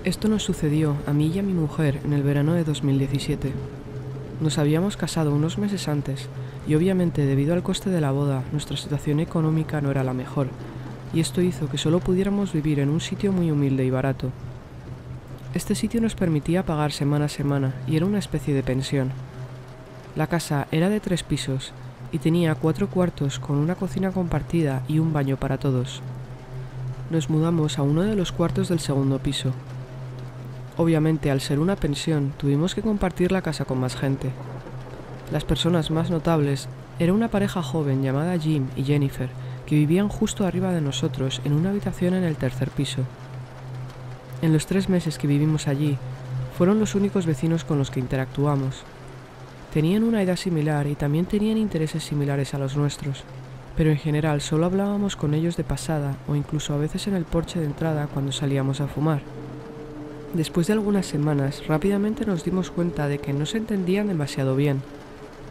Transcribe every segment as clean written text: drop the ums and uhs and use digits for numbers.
Esto nos sucedió a mí y a mi mujer en el verano de 2017. Nos habíamos casado unos meses antes y obviamente debido al coste de la boda nuestra situación económica no era la mejor y esto hizo que solo pudiéramos vivir en un sitio muy humilde y barato. Este sitio nos permitía pagar semana a semana y era una especie de pensión. La casa era de 3 pisos y tenía 4 cuartos con una cocina compartida y un baño para todos. Nos mudamos a uno de los cuartos del segundo piso. Obviamente, al ser una pensión, tuvimos que compartir la casa con más gente. Las personas más notables eran una pareja joven llamada Jim y Jennifer, que vivían justo arriba de nosotros en una habitación en el tercer piso. En los 3 meses que vivimos allí, fueron los únicos vecinos con los que interactuamos. Tenían una edad similar y también tenían intereses similares a los nuestros, pero en general solo hablábamos con ellos de pasada o incluso a veces en el porche de entrada cuando salíamos a fumar. Después de algunas semanas, rápidamente nos dimos cuenta de que no se entendían demasiado bien.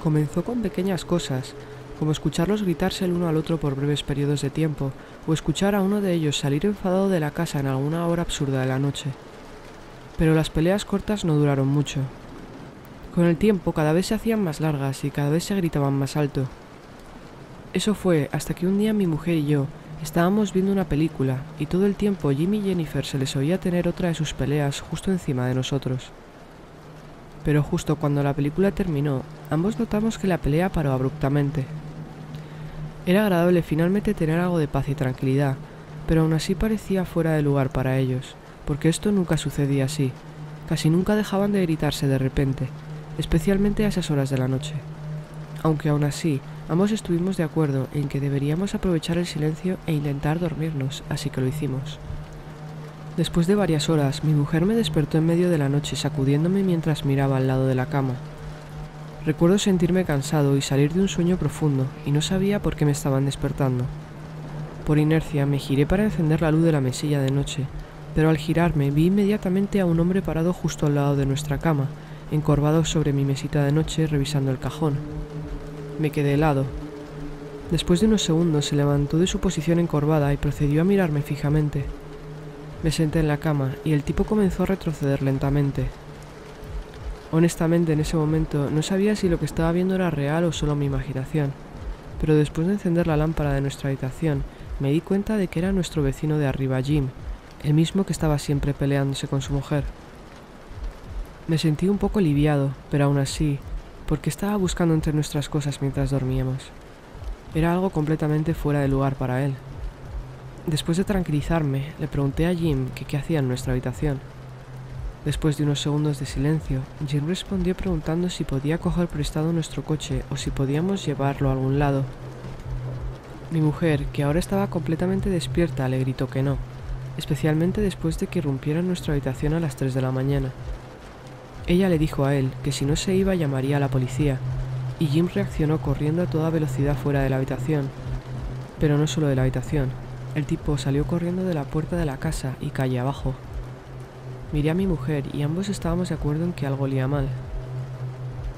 Comenzó con pequeñas cosas, como escucharlos gritarse el uno al otro por breves periodos de tiempo, o escuchar a uno de ellos salir enfadado de la casa en alguna hora absurda de la noche. Pero las peleas cortas no duraron mucho. Con el tiempo cada vez se hacían más largas y cada vez se gritaban más alto. Eso fue hasta que un día mi mujer y yo estábamos viendo una película y todo el tiempo Jim y Jennifer se les oía tener otra de sus peleas justo encima de nosotros. Pero justo cuando la película terminó, ambos notamos que la pelea paró abruptamente. Era agradable finalmente tener algo de paz y tranquilidad, pero aún así parecía fuera de lugar para ellos, porque esto nunca sucedía así. Casi nunca dejaban de gritarse de repente, especialmente a esas horas de la noche. Aunque aún así, ambos estuvimos de acuerdo en que deberíamos aprovechar el silencio e intentar dormirnos, así que lo hicimos. Después de varias horas, mi mujer me despertó en medio de la noche sacudiéndome mientras miraba al lado de la cama. Recuerdo sentirme cansado y salir de un sueño profundo, y no sabía por qué me estaban despertando. Por inercia me giré para encender la luz de la mesilla de noche, pero al girarme vi inmediatamente a un hombre parado justo al lado de nuestra cama, encorvado sobre mi mesita de noche revisando el cajón. Me quedé helado. Después de unos segundos se levantó de su posición encorvada y procedió a mirarme fijamente. Me senté en la cama y el tipo comenzó a retroceder lentamente. Honestamente, en ese momento no sabía si lo que estaba viendo era real o solo mi imaginación, pero después de encender la lámpara de nuestra habitación, me di cuenta de que era nuestro vecino de arriba, Jim, el mismo que estaba siempre peleándose con su mujer. Me sentí un poco aliviado, pero aún así, porque estaba buscando entre nuestras cosas mientras dormíamos. Era algo completamente fuera de lugar para él. Después de tranquilizarme, le pregunté a Jim que qué hacía en nuestra habitación. Después de unos segundos de silencio, Jim respondió preguntando si podía coger prestado nuestro coche o si podíamos llevarlo a algún lado. Mi mujer, que ahora estaba completamente despierta, le gritó que no, especialmente después de que irrumpiera en nuestra habitación a las 3 de la mañana. Ella le dijo a él que si no se iba llamaría a la policía, y Jim reaccionó corriendo a toda velocidad fuera de la habitación. Pero no solo de la habitación, el tipo salió corriendo de la puerta de la casa y calle abajo. Miré a mi mujer y ambos estábamos de acuerdo en que algo olía mal.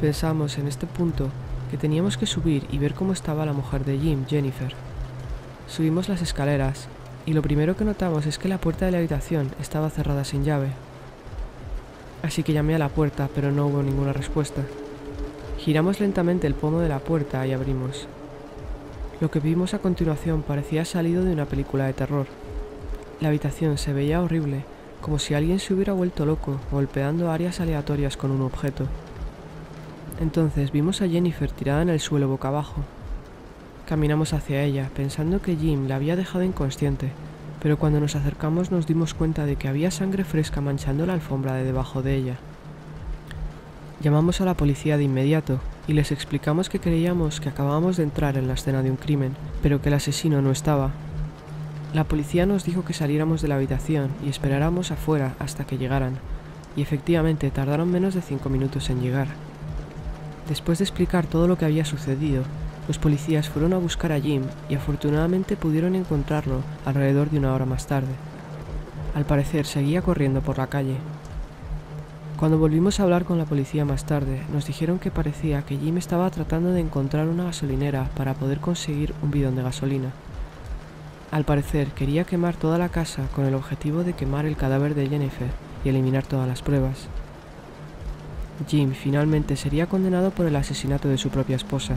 Pensamos en este punto que teníamos que subir y ver cómo estaba la mujer de Jim, Jennifer. Subimos las escaleras y lo primero que notamos es que la puerta de la habitación estaba cerrada sin llave. Así que llamé a la puerta, pero no hubo ninguna respuesta. Giramos lentamente el pomo de la puerta y abrimos. Lo que vimos a continuación parecía salido de una película de terror. La habitación se veía horrible, como si alguien se hubiera vuelto loco, golpeando áreas aleatorias con un objeto. Entonces vimos a Jennifer tirada en el suelo boca abajo. Caminamos hacia ella, pensando que Jim la había dejado inconsciente, pero cuando nos acercamos nos dimos cuenta de que había sangre fresca manchando la alfombra de debajo de ella. Llamamos a la policía de inmediato y les explicamos que creíamos que acabábamos de entrar en la escena de un crimen, pero que el asesino no estaba. La policía nos dijo que saliéramos de la habitación y esperáramos afuera hasta que llegaran, y efectivamente tardaron menos de 5 minutos en llegar. Después de explicar todo lo que había sucedido, los policías fueron a buscar a Jim y afortunadamente pudieron encontrarlo alrededor de 1 hora más tarde. Al parecer seguía corriendo por la calle. Cuando volvimos a hablar con la policía más tarde, nos dijeron que parecía que Jim estaba tratando de encontrar una gasolinera para poder conseguir un bidón de gasolina. Al parecer quería quemar toda la casa con el objetivo de quemar el cadáver de Jennifer y eliminar todas las pruebas. Jim finalmente sería condenado por el asesinato de su propia esposa.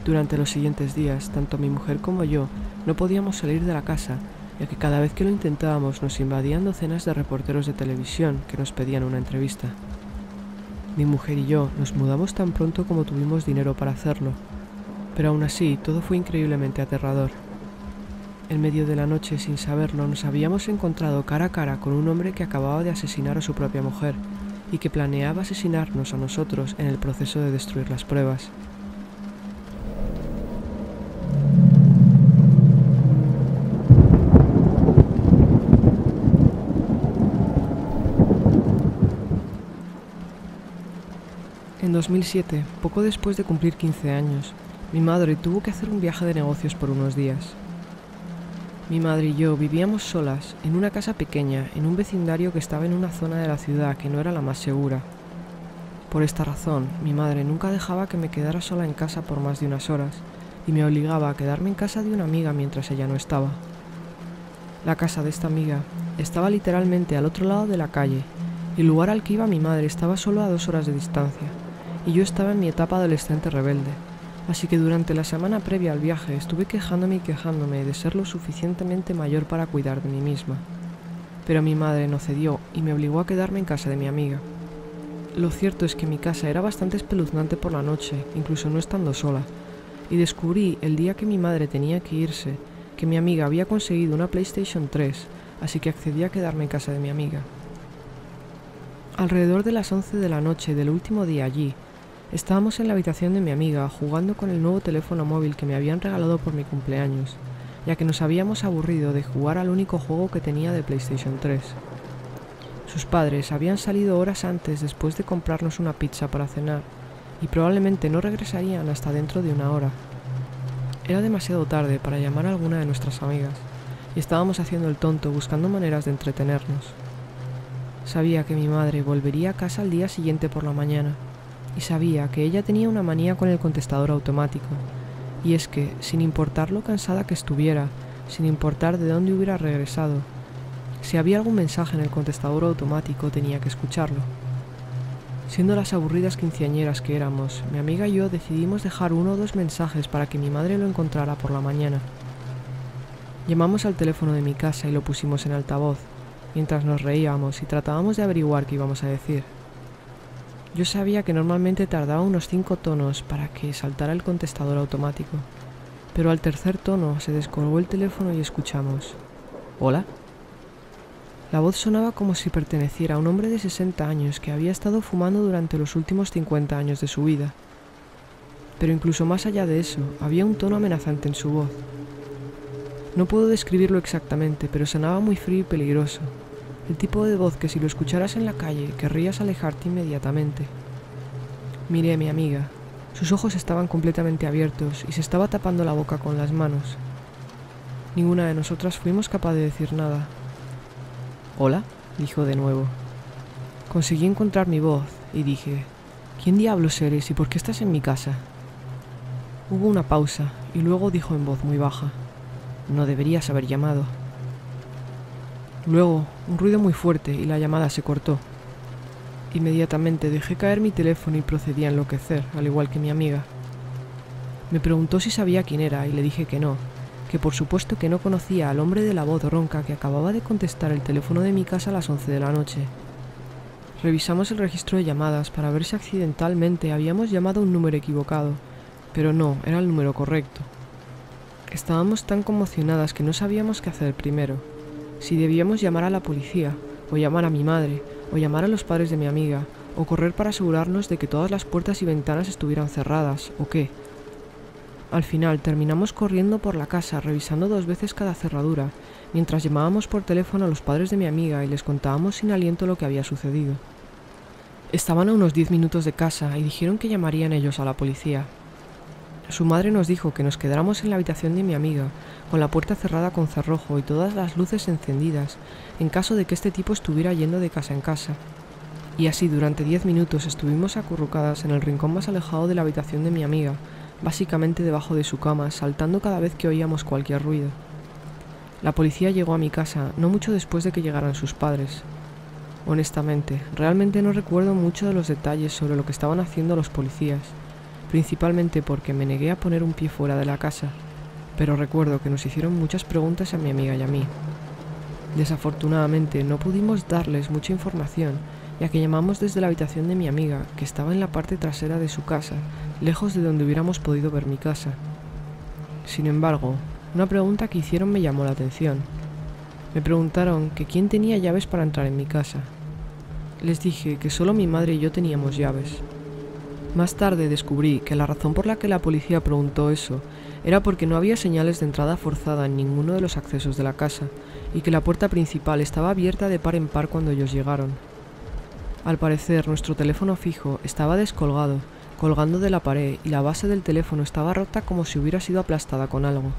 Durante los siguientes días, tanto mi mujer como yo no podíamos salir de la casa, ya que cada vez que lo intentábamos nos invadían docenas de reporteros de televisión que nos pedían una entrevista. Mi mujer y yo nos mudamos tan pronto como tuvimos dinero para hacerlo, pero aún así todo fue increíblemente aterrador. En medio de la noche, sin saberlo, nos habíamos encontrado cara a cara con un hombre que acababa de asesinar a su propia mujer y que planeaba asesinarnos a nosotros en el proceso de destruir las pruebas. En 2007, poco después de cumplir 15 años, mi madre tuvo que hacer un viaje de negocios por unos días. Mi madre y yo vivíamos solas, en una casa pequeña, en un vecindario que estaba en una zona de la ciudad que no era la más segura. Por esta razón, mi madre nunca dejaba que me quedara sola en casa por más de unas horas, y me obligaba a quedarme en casa de una amiga mientras ella no estaba. La casa de esta amiga estaba literalmente al otro lado de la calle, y el lugar al que iba mi madre estaba solo a 2 horas de distancia, y yo estaba en mi etapa adolescente rebelde. Así que durante la semana previa al viaje estuve quejándome de ser lo suficientemente mayor para cuidar de mí misma. Pero mi madre no cedió y me obligó a quedarme en casa de mi amiga. Lo cierto es que mi casa era bastante espeluznante por la noche, incluso no estando sola, y descubrí el día que mi madre tenía que irse que mi amiga había conseguido una PlayStation 3, así que accedí a quedarme en casa de mi amiga. Alrededor de las 11 de la noche del último día allí, estábamos en la habitación de mi amiga jugando con el nuevo teléfono móvil que me habían regalado por mi cumpleaños, ya que nos habíamos aburrido de jugar al único juego que tenía de PlayStation 3. Sus padres habían salido horas antes después de comprarnos una pizza para cenar, y probablemente no regresarían hasta dentro de una hora. Era demasiado tarde para llamar a alguna de nuestras amigas, y estábamos haciendo el tonto buscando maneras de entretenernos. Sabía que mi madre volvería a casa al día siguiente por la mañana, y sabía que ella tenía una manía con el contestador automático, y es que, sin importar lo cansada que estuviera, sin importar de dónde hubiera regresado, si había algún mensaje en el contestador automático tenía que escucharlo. Siendo las aburridas quinceañeras que éramos, mi amiga y yo decidimos dejar 1 o 2 mensajes para que mi madre lo encontrara por la mañana. Llamamos al teléfono de mi casa y lo pusimos en altavoz, mientras nos reíamos y tratábamos de averiguar qué íbamos a decir. Yo sabía que normalmente tardaba unos 5 tonos para que saltara el contestador automático, pero al tercer tono se descolgó el teléfono y escuchamos: ¿Hola? La voz sonaba como si perteneciera a un hombre de 60 años que había estado fumando durante los últimos 50 años de su vida. Pero incluso más allá de eso, había un tono amenazante en su voz. No puedo describirlo exactamente, pero sonaba muy frío y peligroso. El tipo de voz que si lo escucharas en la calle querrías alejarte inmediatamente. Miré a mi amiga. Sus ojos estaban completamente abiertos y se estaba tapando la boca con las manos. Ninguna de nosotras fuimos capaz de decir nada. «¿Hola?», dijo de nuevo. Conseguí encontrar mi voz y dije: «¿Quién diablos eres y por qué estás en mi casa?». Hubo una pausa y luego dijo en voz muy baja: «No deberías haber llamado». Luego, un ruido muy fuerte y la llamada se cortó. Inmediatamente dejé caer mi teléfono y procedí a enloquecer, al igual que mi amiga. Me preguntó si sabía quién era y le dije que no, que por supuesto que no conocía al hombre de la voz ronca que acababa de contestar el teléfono de mi casa a las 11 de la noche. Revisamos el registro de llamadas para ver si accidentalmente habíamos llamado a un número equivocado, pero no, era el número correcto. Estábamos tan conmocionadas que no sabíamos qué hacer primero. Si debíamos llamar a la policía, o llamar a mi madre, o llamar a los padres de mi amiga, o correr para asegurarnos de que todas las puertas y ventanas estuvieran cerradas, o qué. Al final terminamos corriendo por la casa, revisando 2 veces cada cerradura, mientras llamábamos por teléfono a los padres de mi amiga y les contábamos sin aliento lo que había sucedido. Estaban a unos 10 minutos de casa y dijeron que llamarían ellos a la policía. Su madre nos dijo que nos quedáramos en la habitación de mi amiga, con la puerta cerrada con cerrojo y todas las luces encendidas, en caso de que este tipo estuviera yendo de casa en casa. Y así durante 10 minutos estuvimos acurrucadas en el rincón más alejado de la habitación de mi amiga, básicamente debajo de su cama, saltando cada vez que oíamos cualquier ruido. La policía llegó a mi casa no mucho después de que llegaran sus padres. Honestamente, realmente no recuerdo mucho de los detalles sobre lo que estaban haciendo los policías, principalmente porque me negué a poner un pie fuera de la casa, pero recuerdo que nos hicieron muchas preguntas a mi amiga y a mí. Desafortunadamente no pudimos darles mucha información, ya que llamamos desde la habitación de mi amiga, que estaba en la parte trasera de su casa, lejos de donde hubiéramos podido ver mi casa. Sin embargo, una pregunta que hicieron me llamó la atención. Me preguntaron que quién tenía llaves para entrar en mi casa. Les dije que solo mi madre y yo teníamos llaves. Más tarde descubrí que la razón por la que la policía preguntó eso era porque no había señales de entrada forzada en ninguno de los accesos de la casa y que la puerta principal estaba abierta de par en par cuando ellos llegaron. Al parecer, nuestro teléfono fijo estaba descolgado, colgando de la pared, y la base del teléfono estaba rota como si hubiera sido aplastada con algo.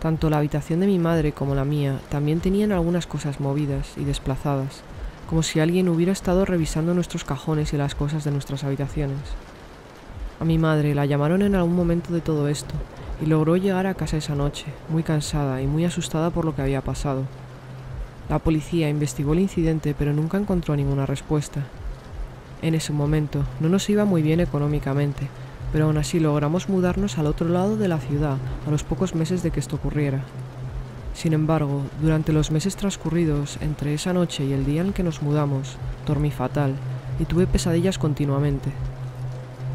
Tanto la habitación de mi madre como la mía también tenían algunas cosas movidas y desplazadas, como si alguien hubiera estado revisando nuestros cajones y las cosas de nuestras habitaciones. A mi madre la llamaron en algún momento de todo esto, y logró llegar a casa esa noche, muy cansada y muy asustada por lo que había pasado. La policía investigó el incidente, pero nunca encontró ninguna respuesta. En ese momento no nos iba muy bien económicamente, pero aún así logramos mudarnos al otro lado de la ciudad a los pocos meses de que esto ocurriera. Sin embargo, durante los meses transcurridos entre esa noche y el día en que nos mudamos, dormí fatal y tuve pesadillas continuamente.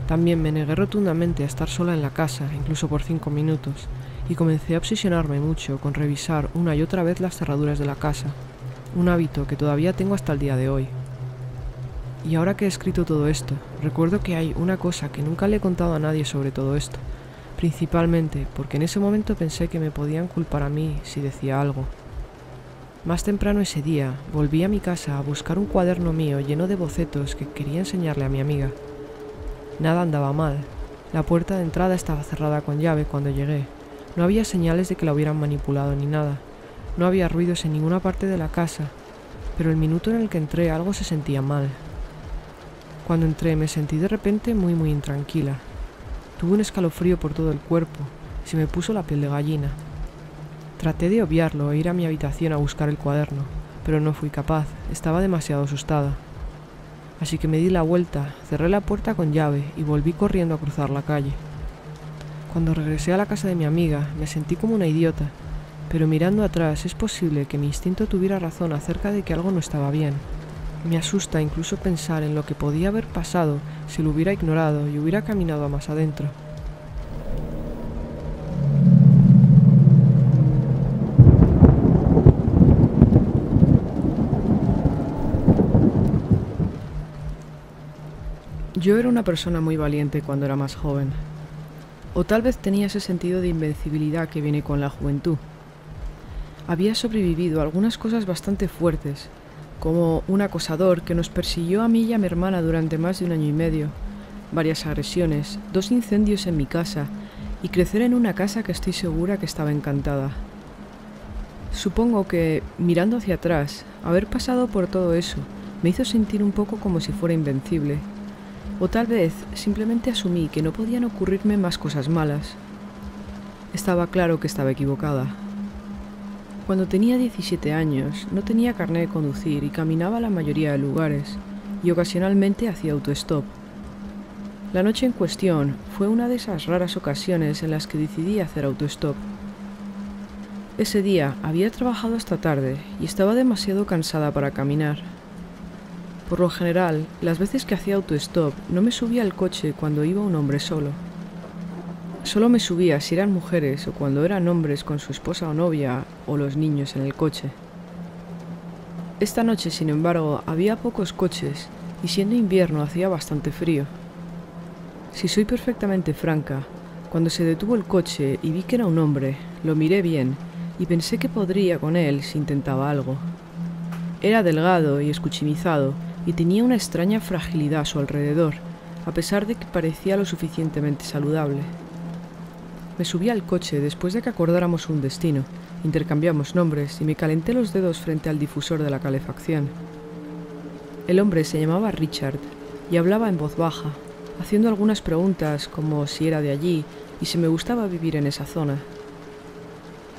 También me negué rotundamente a estar sola en la casa, incluso por 5 minutos, y comencé a obsesionarme mucho con revisar una y otra vez las cerraduras de la casa, un hábito que todavía tengo hasta el día de hoy. Y ahora que he escrito todo esto, recuerdo que hay una cosa que nunca le he contado a nadie sobre todo esto, principalmente porque en ese momento pensé que me podían culpar a mí si decía algo. Más temprano ese día, volví a mi casa a buscar un cuaderno mío lleno de bocetos que quería enseñarle a mi amiga. Nada andaba mal. La puerta de entrada estaba cerrada con llave cuando llegué. No había señales de que la hubieran manipulado ni nada. No había ruidos en ninguna parte de la casa, pero el minuto en el que entré algo se sentía mal. Cuando entré me sentí de repente muy intranquila. Tuve un escalofrío por todo el cuerpo, se me puso la piel de gallina. Traté de obviarlo e ir a mi habitación a buscar el cuaderno, pero no fui capaz, estaba demasiado asustada. Así que me di la vuelta, cerré la puerta con llave y volví corriendo a cruzar la calle. Cuando regresé a la casa de mi amiga, me sentí como una idiota, pero mirando atrás es posible que mi instinto tuviera razón acerca de que algo no estaba bien. Me asusta incluso pensar en lo que podía haber pasado si lo hubiera ignorado y hubiera caminado a más adentro. Yo era una persona muy valiente cuando era más joven. O tal vez tenía ese sentido de invencibilidad que viene con la juventud. Había sobrevivido a algunas cosas bastante fuertes, como un acosador que nos persiguió a mí y a mi hermana durante más de 1 año y medio, varias agresiones, 2 incendios en mi casa y crecer en una casa que estoy segura que estaba encantada. Supongo que, mirando hacia atrás, haber pasado por todo eso me hizo sentir un poco como si fuera invencible. O tal vez simplemente asumí que no podían ocurrirme más cosas malas. Estaba claro que estaba equivocada. Cuando tenía 17 años, no tenía carnet de conducir y caminaba a la mayoría de lugares, y ocasionalmente hacía autostop. La noche en cuestión fue una de esas raras ocasiones en las que decidí hacer autostop. Ese día había trabajado hasta tarde y estaba demasiado cansada para caminar. Por lo general, las veces que hacía autostop no me subía al coche cuando iba un hombre solo. Solo me subía si eran mujeres o cuando eran hombres con su esposa o novia o los niños en el coche. Esta noche, sin embargo, había pocos coches y siendo invierno hacía bastante frío. Si soy perfectamente franca, cuando se detuvo el coche y vi que era un hombre, lo miré bien y pensé que podría con él si intentaba algo. Era delgado y escuchimizado y tenía una extraña fragilidad a su alrededor, a pesar de que parecía lo suficientemente saludable. Me subí al coche después de que acordáramos un destino, intercambiamos nombres y me calenté los dedos frente al difusor de la calefacción. El hombre se llamaba Richard y hablaba en voz baja, haciendo algunas preguntas como si era de allí y si me gustaba vivir en esa zona.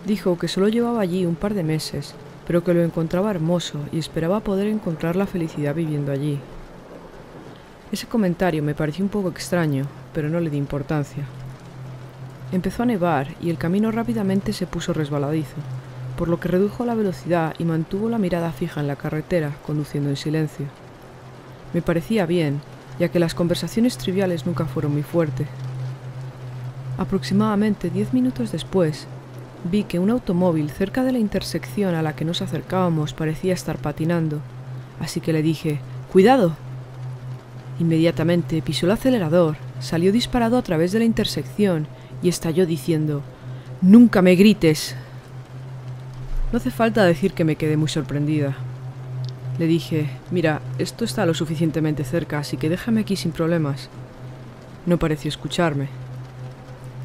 Dijo que solo llevaba allí un par de meses, pero que lo encontraba hermoso y esperaba poder encontrar la felicidad viviendo allí. Ese comentario me pareció un poco extraño, pero no le di importancia. Empezó a nevar y el camino rápidamente se puso resbaladizo, por lo que redujo la velocidad y mantuvo la mirada fija en la carretera, conduciendo en silencio. Me parecía bien, ya que las conversaciones triviales nunca fueron mi fuerte. Aproximadamente 10 minutos después, vi que un automóvil cerca de la intersección a la que nos acercábamos parecía estar patinando, así que le dije: ¡cuidado! Inmediatamente pisó el acelerador, salió disparado a través de la intersección y estalló diciendo: ¡nunca me grites! No hace falta decir que me quedé muy sorprendida. Le dije: mira, esto está lo suficientemente cerca, así que déjame aquí sin problemas. No pareció escucharme.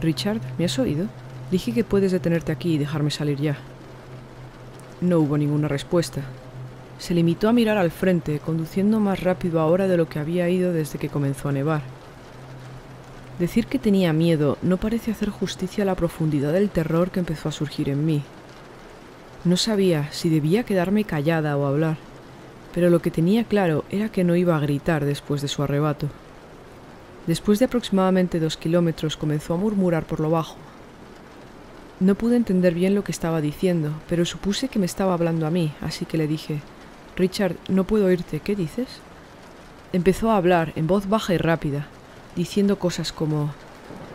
Richard, ¿me has oído? Dije que puedes detenerte aquí y dejarme salir ya. No hubo ninguna respuesta. Se limitó a mirar al frente, conduciendo más rápido ahora de lo que había ido desde que comenzó a nevar. Decir que tenía miedo no parece hacer justicia a la profundidad del terror que empezó a surgir en mí. No sabía si debía quedarme callada o hablar, pero lo que tenía claro era que no iba a gritar después de su arrebato. Después de aproximadamente 2 kilómetros comenzó a murmurar por lo bajo. No pude entender bien lo que estaba diciendo, pero supuse que me estaba hablando a mí, así que le dije: Richard, no puedo oírte, ¿qué dices? Empezó a hablar en voz baja y rápida, diciendo cosas como: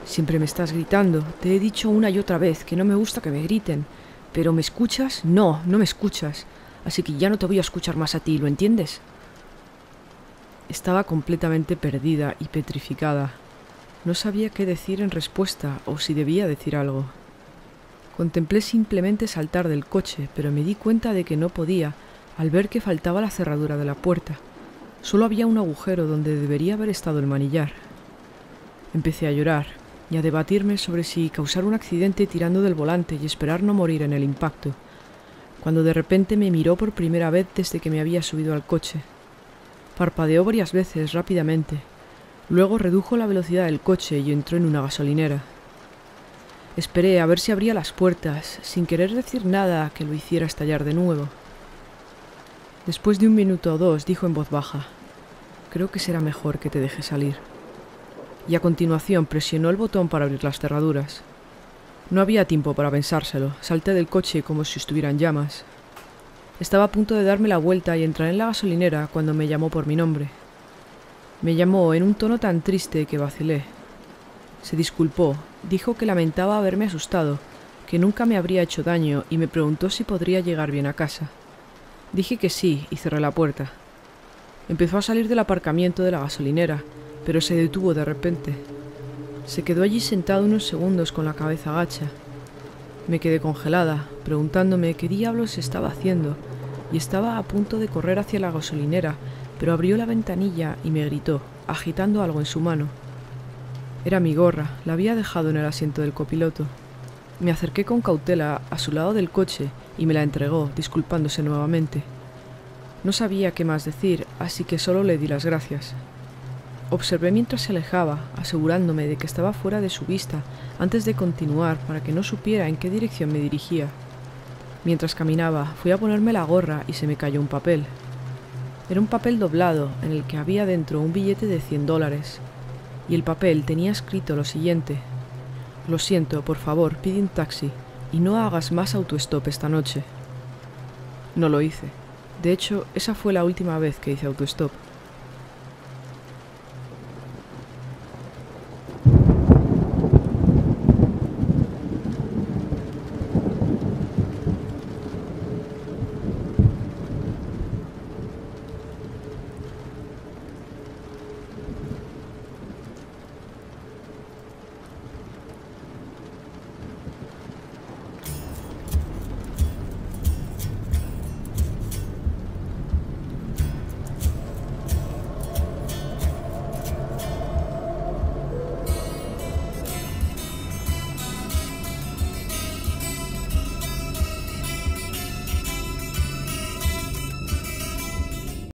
siempre me estás gritando, te he dicho una y otra vez que no me gusta que me griten, pero ¿me escuchas? No, no me escuchas, así que ya no te voy a escuchar más a ti, ¿lo entiendes? Estaba completamente perdida y petrificada. No sabía qué decir en respuesta o si debía decir algo. Contemplé simplemente saltar del coche, pero me di cuenta de que no podía al ver que faltaba la cerradura de la puerta. Solo había un agujero donde debería haber estado el manillar. Empecé a llorar y a debatirme sobre si causar un accidente tirando del volante y esperar no morir en el impacto, cuando de repente me miró por primera vez desde que me había subido al coche. Parpadeó varias veces rápidamente. Luego redujo la velocidad del coche y entró en una gasolinera. Esperé a ver si abría las puertas, sin querer decir nada que lo hiciera estallar de nuevo. Después de 1 minuto o 2 dijo en voz baja: creo que será mejor que te deje salir. Y a continuación presionó el botón para abrir las cerraduras. No había tiempo para pensárselo. Salté del coche como si estuviera en llamas. Estaba a punto de darme la vuelta y entrar en la gasolinera cuando me llamó por mi nombre. Me llamó en un tono tan triste que vacilé. Se disculpó, dijo que lamentaba haberme asustado, que nunca me habría hecho daño y me preguntó si podría llegar bien a casa. Dije que sí y cerré la puerta. Empezó a salir del aparcamiento de la gasolinera, pero se detuvo de repente. Se quedó allí sentado unos segundos con la cabeza gacha. Me quedé congelada, preguntándome qué diablos estaba haciendo, y estaba a punto de correr hacia la gasolinera, pero abrió la ventanilla y me gritó, agitando algo en su mano. Era mi gorra, la había dejado en el asiento del copiloto. Me acerqué con cautela a su lado del coche y me la entregó, disculpándose nuevamente. No sabía qué más decir, así que solo le di las gracias. Observé mientras se alejaba, asegurándome de que estaba fuera de su vista antes de continuar para que no supiera en qué dirección me dirigía. Mientras caminaba, fui a ponerme la gorra y se me cayó un papel. Era un papel doblado en el que había dentro un billete de $100, y el papel tenía escrito lo siguiente: lo siento, por favor, pide un taxi y no hagas más autostop esta noche. No lo hice. De hecho, esa fue la última vez que hice autostop.